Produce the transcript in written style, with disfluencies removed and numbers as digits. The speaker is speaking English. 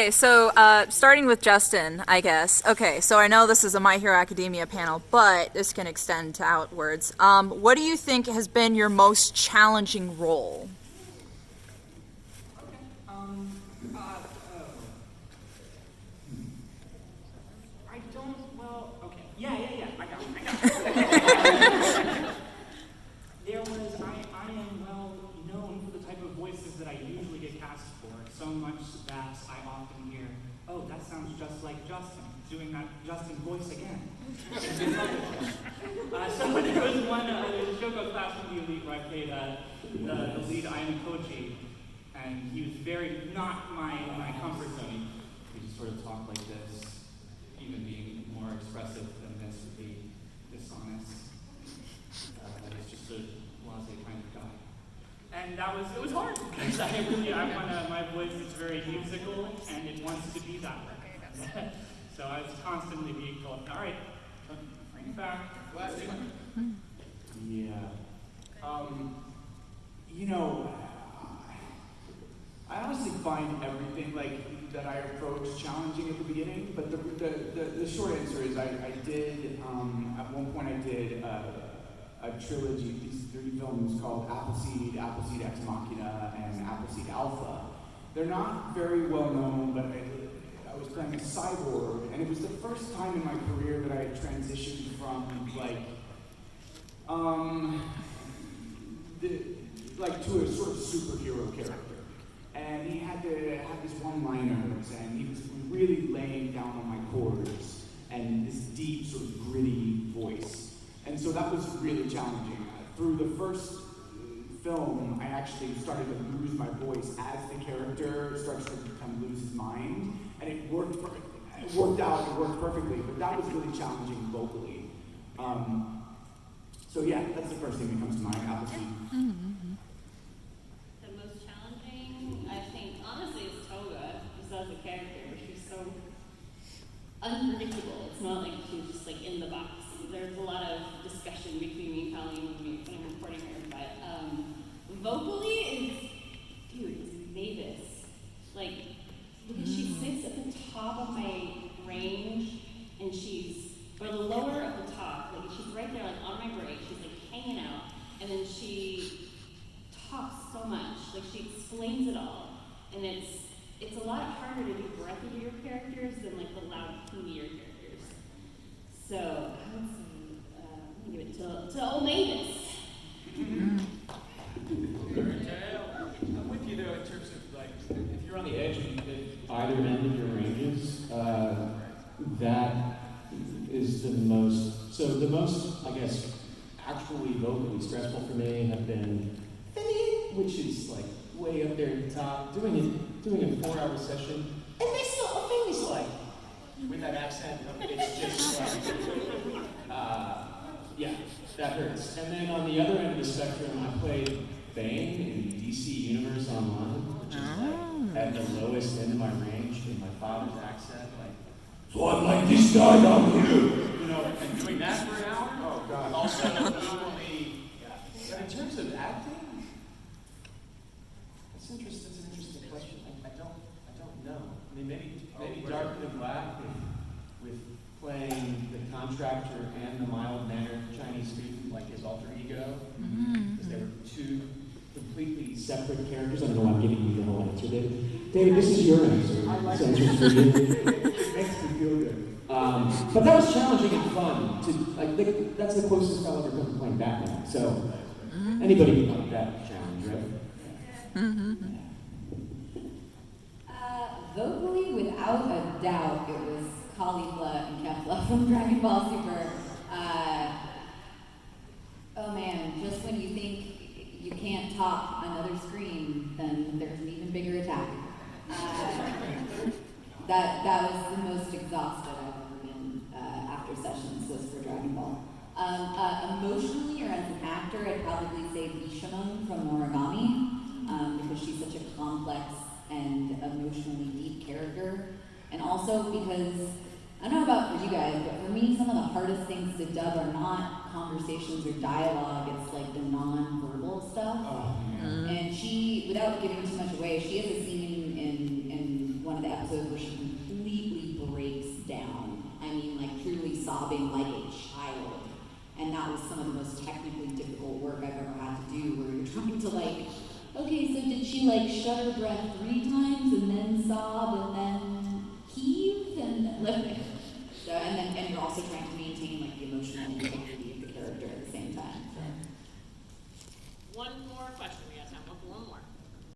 Okay, so starting with Justin, I guess. Okay, so I know this is a My Hero Academia panel, but this can extend to outwards. What do you think has been your most challenging role? I got it. I am well known for the type of voices that I usually get cast for, so much that I often hear, oh, that sounds just like Justin, doing that Justin voice again. So there was one show called Class from the Elite where I played the lead Ian Kochi, and he was very not my comfort zone. He just sort of talked like this, even being more expressive than this would be dishonest. He's just a blasé kind of guy. And it was hard, because my voice is very musical, and it wants to be that way. So I was constantly being told, all right, bring it back. Yeah. I honestly find everything that I approach challenging at the beginning, but the short answer is I did, at one point I did a trilogy, these 3 films called Appleseed, Appleseed Ex Machina, and Appleseed Alpha. They're not very well known, but I was playing a cyborg, and it was the first time in my career that I had transitioned from to a sort of superhero character. And he had to have these one-liners, and he was really laying down on my chords, and this deep, sort of gritty voice. And so that was really challenging. Through the first film, I actually started to lose my voice as the character starts to kind of lose his mind, and it worked perfectly, but that was really challenging vocally. So yeah, that's the first thing that comes to mind, Appleseed. Mm-hmm. The most challenging, I think, honestly, is Toga, just as a character. She's so unpredictable. It's not like she's just in the box. There's a lot of discussion between me and Colleen when I'm recording her, but vocally, it's Mavis. Because she sits at the top of my range, and or the lower of the top, she's right there, on my break, she's hanging out, and then she talks so much, she explains it all, and it's a lot harder to do breathier characters than the loud, clingier characters. So I would say, I'm gonna give it to old Mavis. I'm with you though in terms of if you're on the edge at either end of your ranges, that is the most. So the most, I guess, actually vocally stressful for me have been Finny, which is way up there at the top, doing a 4-hour session, and they still Finny's with that accent. It's just yeah, that hurts. And then on the other end of the spectrum, I played Bane in DC Universe Online, which is at the lowest end of my range in my father's accent, so I'm like this guy down here, and doing that for an hour. Oh God. Also, equally, yeah. But in terms of acting, that's an interesting question. I don't know. I mean, maybe Darker Than Black with playing the contractor and the mild-mannered Chinese student, his alter ego, because they were 2 completely separate characters. I don't know why I'm giving you the whole answer, David. David, this is your answer. I like this answer's for you. It makes me feel good. But that was challenging and fun. That's the closest I'll ever come to playing Batman. So anybody can like that challenge, right? Vocally, without a doubt, it was Caulifla and Kefla from Dragon Ball Super. Oh man, just when you think you can't top another screen, then there's an even bigger attack. That was the most exhausted I've ever been after sessions was for Dragon Ball. Emotionally, or as an actor, I'd probably say Bishamon from Origami, because she's such a complex and emotionally deep character. And also because, I don't know about for you guys, but for me, some of the hardest things to dub are not conversations or dialogue, it's the non-verbal stuff. Oh, And she, without giving too much away, she has a scene in one of the episodes where she completely breaks down. I mean, like truly sobbing like a child. And that was some of the most technically difficult work I've ever had to do, where you're trying to like, okay, so did she like shut her breath 3 times and then sob and then heave and like, so, and you're also trying to maintain like